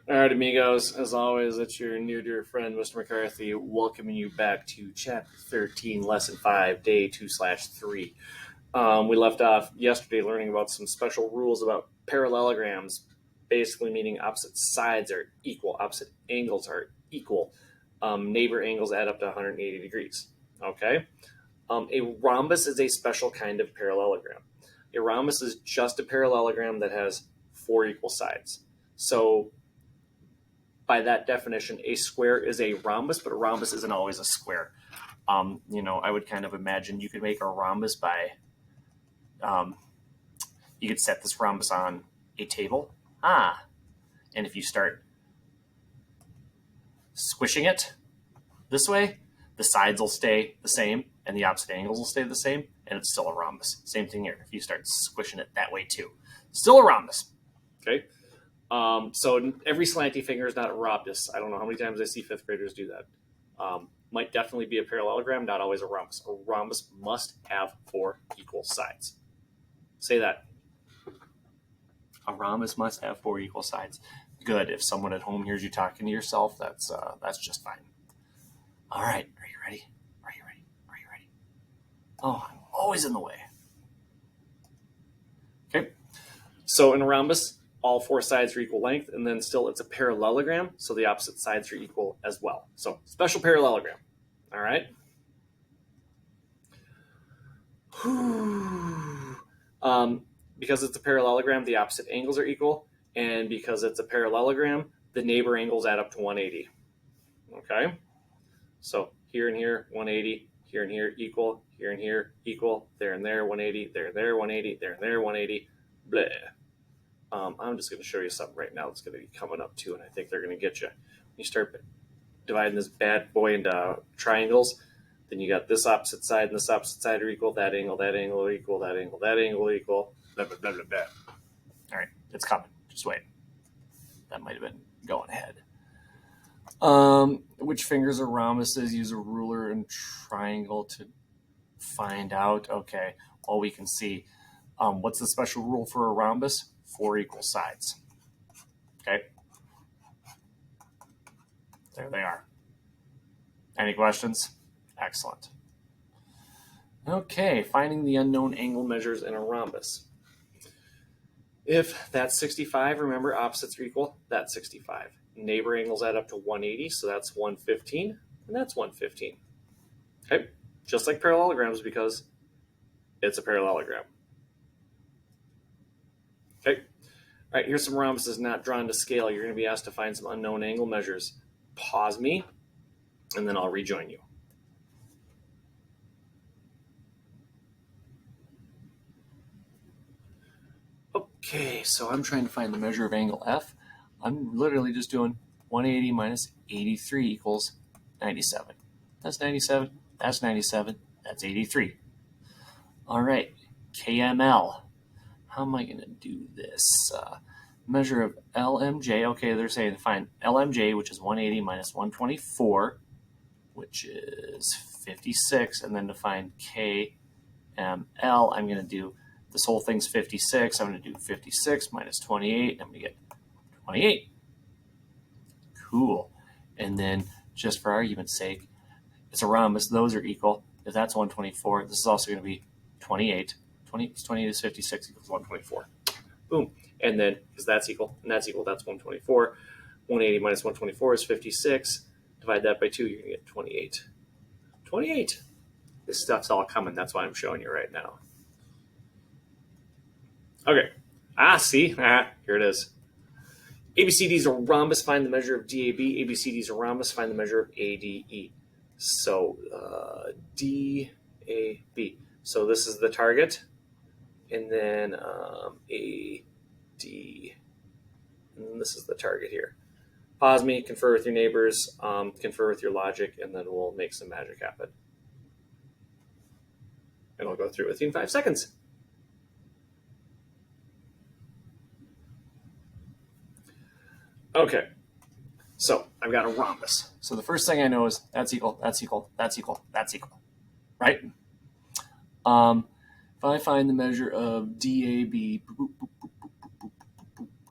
All right, amigos. As always, it's your near dear friend, Mr. McCarthy, welcoming you back to Chapter 13, Lesson 5, Day 2/3. We left off yesterday learning about some special rules about parallelograms, basically meaning opposite sides are equal, opposite angles are equal. Neighbor angles add up to 180 degrees. Okay? A rhombus is a special kind of parallelogram. A rhombus is just a parallelogram that has four equal sides. So by that definition, a square is a rhombus, but a rhombus isn't always a square. I would kind of imagine you could make a rhombus by, you could set this rhombus on a table. And if you start squishing it this way, the sides will stay the same and the opposite angles will stay the same, and it's still a rhombus. Same thing here. If you start squishing it that way too, still a rhombus. Okay. So every slanty finger is not a rhombus. I don't know how many times I see fifth graders do that. Might definitely be a parallelogram, not always a rhombus. A rhombus must have four equal sides. Say that. A rhombus must have four equal sides. Good. If someone at home hears you talking to yourself, that's just fine. All right. Are you ready? Are you ready? Are you ready? Oh, I'm always in the way. Okay. So in a rhombus, all four sides are equal length, and then still it's a parallelogram, so the opposite sides are equal as well. So special parallelogram. All right. Because it's a parallelogram, the opposite angles are equal, and because it's a parallelogram, the neighbor angles add up to 180. Okay. So here and here, 180. Here and here, equal. Here and here, equal. There and there, 180. There and there, 180. There and there, 180. Blah. I'm just going to show you something right now that's going to be coming up too, and I think they're going to get you. When you start dividing this bad boy into triangles, then you got this opposite side and this opposite side are equal, that angle are equal, that angle equal, blah, blah, blah, blah, blah. All right, it's coming. Just wait. That might have been going ahead. Which fingers are rhombuses? Use a ruler and triangle to find out. Okay, well, we can see. What's the special rule for a rhombus? Four equal sides. Okay. There they are. Any questions? Excellent. Okay, finding the unknown angle measures in a rhombus. If that's 65, remember opposites are equal, that's 65. Neighbor angles add up to 180, so that's 115, and that's 115. Okay, just like parallelograms because it's a parallelogram. Okay, all right, here's some rhombuses not drawn to scale. You're going to be asked to find some unknown angle measures. Pause me, and then I'll rejoin you. Okay, so I'm trying to find the measure of angle F. I'm literally just doing 180 minus 83 equals 97. That's 97. That's 97. That's 83. All right, KML. How am I going to do this? Measure of LMJ. Okay, they're saying find LMJ, which is 180 minus 124, which is 56. And then to find KML, I'm going to do this whole thing's 56. I'm going to do 56 minus 28. I'm going to get 28. Cool. And then, just for argument's sake, it's a rhombus. Those are equal. If that's 124, this is also going to be 28. 28 is 56 equals 124. Boom. And then, because that's equal, and that's equal, that's 124. 180 minus 124 is 56. Divide that by 2, you're going to get 28. 28. This stuff's all coming. That's why I'm showing you right now. Okay. See? Here it is. ABCD is a rhombus. Find the measure of DAB. ABCD is a rhombus. Find the measure of ADE. So DAB. So this is the target. And then AD. And this is the target here. Pause me, confer with your neighbors, confer with your logic, and then we'll make some magic happen. And I'll go through it with you in 5 seconds. Okay, so I've got a rhombus. So the first thing I know is that's equal, that's equal, that's equal, that's equal, right? If I find the measure of DAB,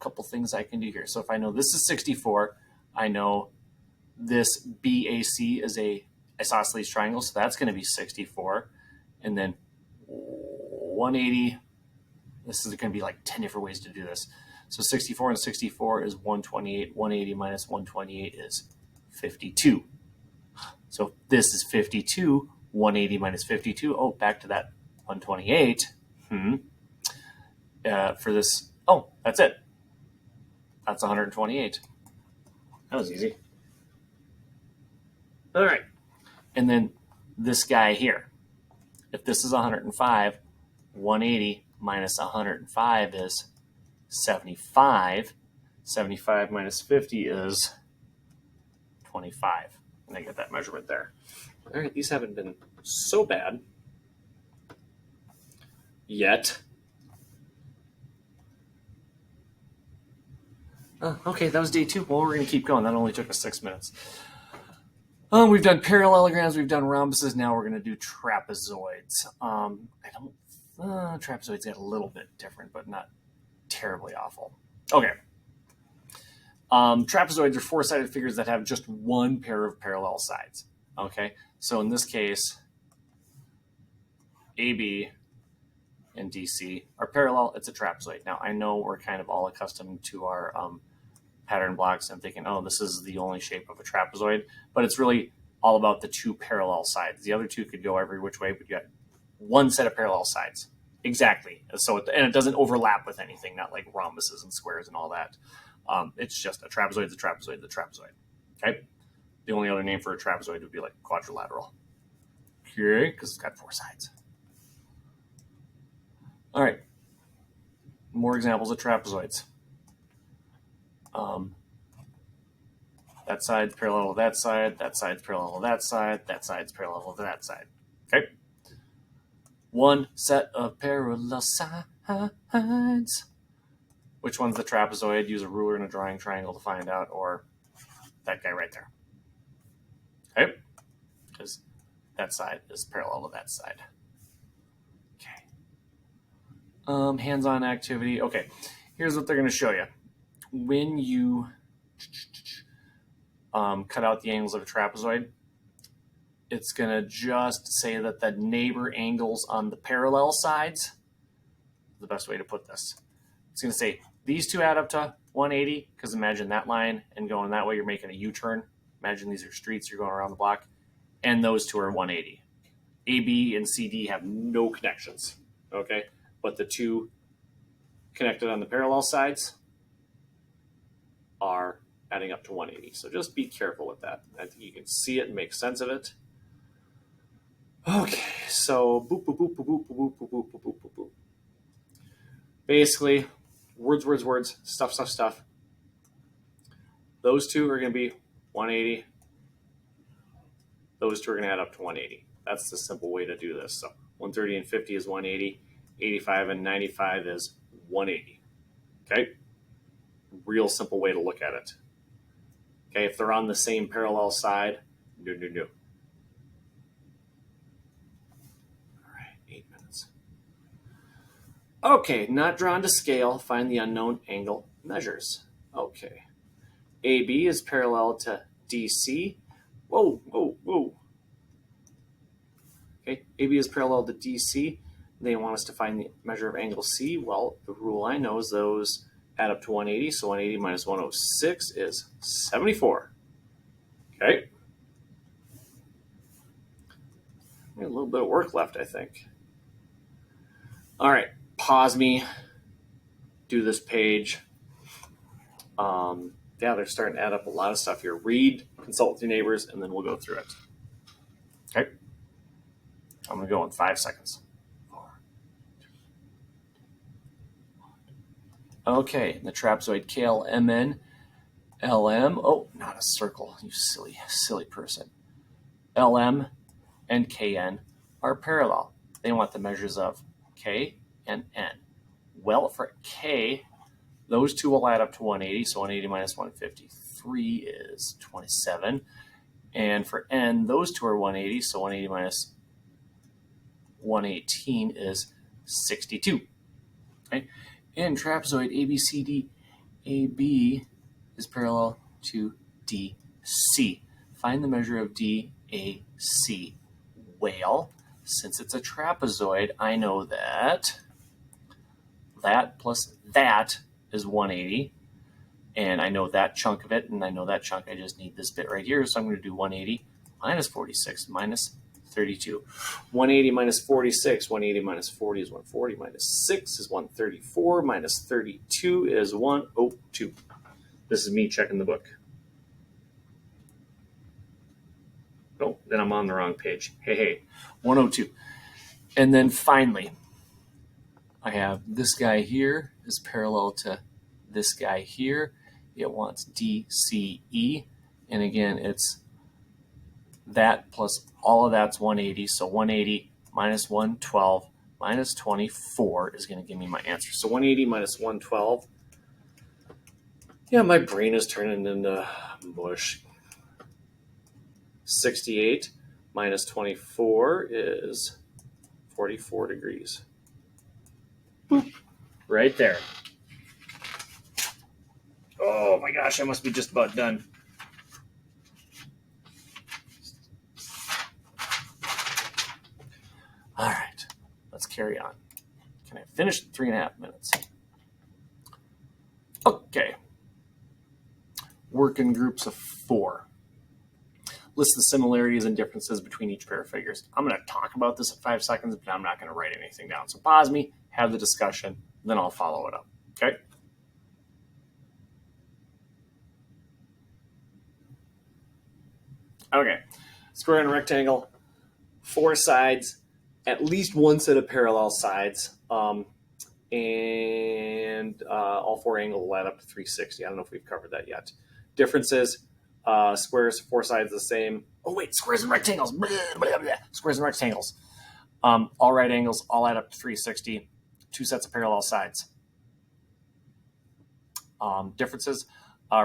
couple things I can do here. So if I know this is 64, I know this BAC is a isosceles triangle, so that's going to be 64. And then 180, this is going to be like 10 different ways to do this. So 64 and 64 is 128. 180 minus 128 is 52. So this is 52. 180 minus 52. Oh, back to that 128. For this, oh, that's it. That's 128. That was easy. All right. And then this guy here. If this is 105, 180 minus 105 is 75. 75 minus 50 is 25. And I get that measurement there. All right, these haven't been so bad yet. Okay, that was day 2. Well, we're going to keep going. That only took us 6 minutes. We've done parallelograms, we've done rhombuses. Now we're going to do trapezoids. Trapezoids get a little bit different, but not terribly awful. Okay. Trapezoids are 4-sided figures that have just one pair of parallel sides. Okay, so in this case, AB and DC are parallel. It's a trapezoid. Now, I know we're kind of all accustomed to our pattern blocks and thinking, oh, this is the only shape of a trapezoid, but it's really all about the 2 parallel sides. The other 2 could go every which way, but you got one set of parallel sides. Exactly. So, and it doesn't overlap with anything, not like rhombuses and squares and all that. It's just a trapezoid, the trapezoid, the trapezoid. Okay. The only other name for a trapezoid would be like quadrilateral. Okay, because it's got 4 sides. All right. More examples of trapezoids. That side's parallel to that side. That side's parallel to that side. That side's parallel to that side. Okay. One set of parallel sides. Which one's the trapezoid? Use a ruler and a drawing triangle to find out, or that guy right there. Okay? Because that side is parallel to that side. Okay. Hands-on activity. Okay. Here's what they're going to show you. When you cut out the angles of a trapezoid, it's going to just say that the neighbor angles on the parallel sides, the best way to put this. It's going to say these 2 add up to 180, because imagine that line and going that way, you're making a U-turn. Imagine these are streets, you're going around the block, and those 2 are 180. AB and CD have no connections, okay? But the 2 connected on the parallel sides are adding up to 180. So just be careful with that. I think you can see it and make sense of it. Okay, so boop, boop, boop, boop, boop, boop, boop, boop, boop, boop, boop. Basically, words, words, words, stuff, stuff, stuff. Those 2 are going to be 180. Those 2 are going to add up to 180. That's the simple way to do this. So 130 and 50 is 180. 85 and 95 is 180. Okay? Real simple way to look at it. Okay, if they're on the same parallel side, no. All right, 8 minutes. Okay, not drawn to scale. Find the unknown angle measures. Okay. AB is parallel to DC. Whoa. Okay, AB is parallel to DC. They want us to find the measure of angle C. Well, the rule I know is those add up to 180. So 180 minus 106 is 74. Okay. A little bit of work left, I think. All right, pause me. Do this page. Yeah, they're starting to add up a lot of stuff here. Read, consult with your neighbors, and then we'll go through it. Okay. I'm going to go in 5 seconds. 4, 3, 2, 1. Okay, the trapezoid KLMN, LM. Oh, not a circle, you silly person. LM and KN are parallel. They want the measures of K and N. Well, for K, those 2 will add up to 180, so 180 minus 153 is 27. And for N, those 2 are 180, so 180 minus 118 is 62. Okay? In trapezoid ABCD, AB is parallel to DC. Find the measure of DAC. Well, since it's a trapezoid, I know that that plus that is 180. And I know that chunk of it, and I know that chunk. I just need this bit right here. So I'm going to do 180 minus 46 minus 32. 180 minus 46, 180 minus 40 is 140, minus 6 is 134, minus 32 is 102. This is me checking the book. Oh, then I'm on the wrong page. Hey, 102. And then finally, I have this guy here is parallel to this guy here. It wants DCE. And again, it's that plus all of that's 180. So 180 minus 112 minus 24 is going to give me my answer. So 180 minus 112. Yeah, my brain is turning into mush. 68 minus 24 is 44 degrees. Boop. Right there. Oh my gosh, I must be just about done. All right, let's carry on. Can I finish in 3.5 minutes? Okay. Work in groups of 4. List the similarities and differences between each pair of figures. I'm going to talk about this in 5 seconds, but I'm not going to write anything down. So pause me, have the discussion, then I'll follow it up. Okay? Okay. Square and rectangle, 4 sides, at least one set of parallel sides, and all 4 angles will add up to 360. I don't know if we've covered that yet. Differences, squares, 4 sides the same. Oh wait, squares and rectangles. Blah, blah, blah. Squares and rectangles. All right angles all add up to 360. 2 sets of parallel sides. Differences,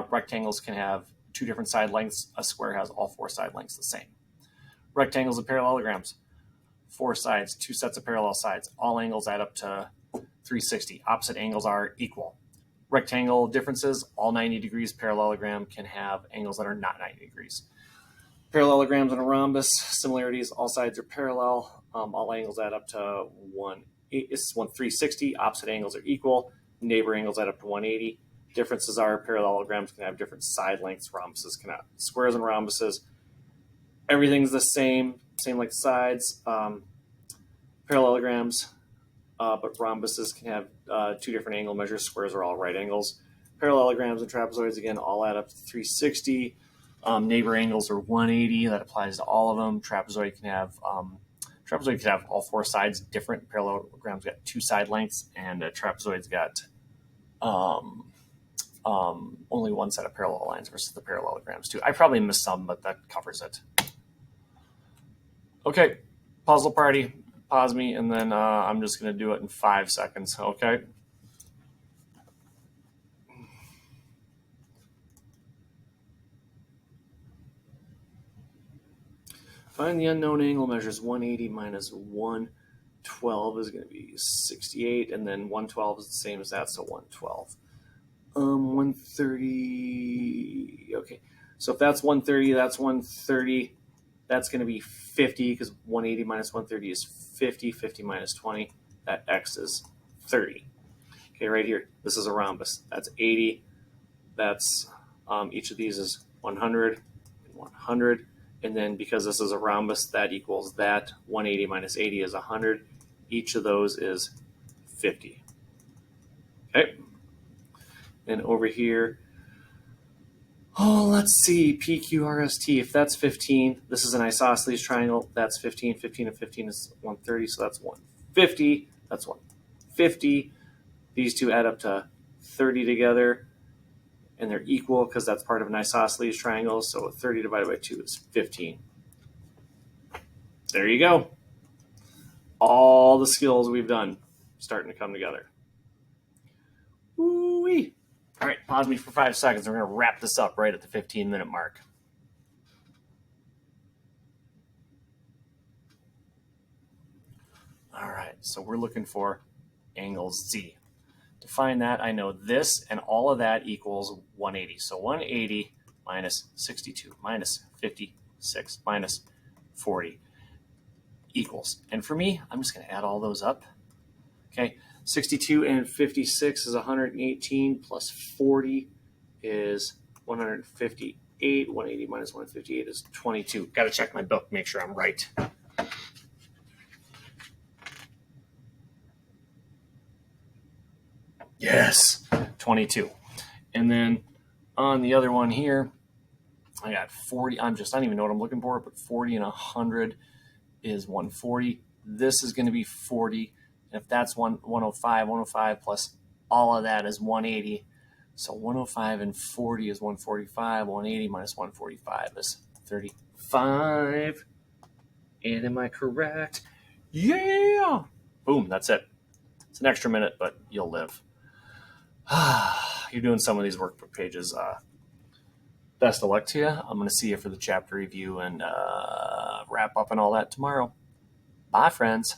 rectangles can have 2 different side lengths. A square has all 4 side lengths the same. Rectangles and parallelograms. 4 sides, 2 sets of parallel sides. All angles add up to 360. Opposite angles are equal. Rectangle differences, all 90 degrees. Parallelogram can have angles that are not 90 degrees. Parallelograms and a rhombus, similarities, all sides are parallel. All angles add up to 360. Opposite angles are equal. Neighbor angles add up to 180. Differences are parallelograms can have different side lengths. Rhombuses cannot. Squares and rhombuses, everything's the same like sides. Parallelograms, but rhombuses can have 2 different angle measures. Squares are all right angles. Parallelograms and trapezoids, again, all add up to 360. Neighbor angles are 180. That applies to all of them. Trapezoid can have all 4 sides different. Parallelograms got 2 side lengths, and trapezoids got only 1 set of parallel lines versus the parallelograms too. I probably missed some, but that covers it. Okay, puzzle party. Pause me, and then I'm just going to do it in 5 seconds, okay? Find the unknown angle measures. 180 minus 112 is going to be 68, and then 112 is the same as that, so 112. 130, okay. So if that's 130, that's 130. That's going to be 50, because 180 minus 130 is 50. 50 minus 20, that x is 30. Okay, right here, this is a rhombus. That's 80. That's each of these is 100 and 100. And then because this is a rhombus, that equals that. 180 minus 80 is 100. Each of those is 50. Okay. And over here, let's see, PQRST. If that's 15, this is an isosceles triangle. That's 15. 15 and 15 is 130, so that's 150. That's 150. These two add up to 30 together, and they're equal because that's part of an isosceles triangle. So 30 divided by 2 is 15. There you go. All the skills we've done starting to come together. Woo-wee. All right, pause me for 5 seconds. We're going to wrap this up right at the 15-minute mark. All right, so we're looking for angle Z. To To find that, I know this and all of that equals 180. So 180 minus 62 minus 56 minus 40 equals. And for me, I'm just going to add all those up. Okay, 62 and 56 is 118 plus 40 is 158. 180 minus 158 is 22. Got to check my book, make sure I'm right. Yes, 22. And then on the other one here, I got 40. I don't even know what I'm looking for, but 40 and 100 is 140. This is going to be 40. And if that's 105, 105 plus all of that is 180. So 105 and 40 is 145. 180 minus 145 is 35. And am I correct? Yeah! Boom, that's it. It's an extra minute, but you'll live. You're doing some of these workbook pages. Best of luck to you. I'm going to see you for the chapter review and wrap up and all that tomorrow. Bye, friends.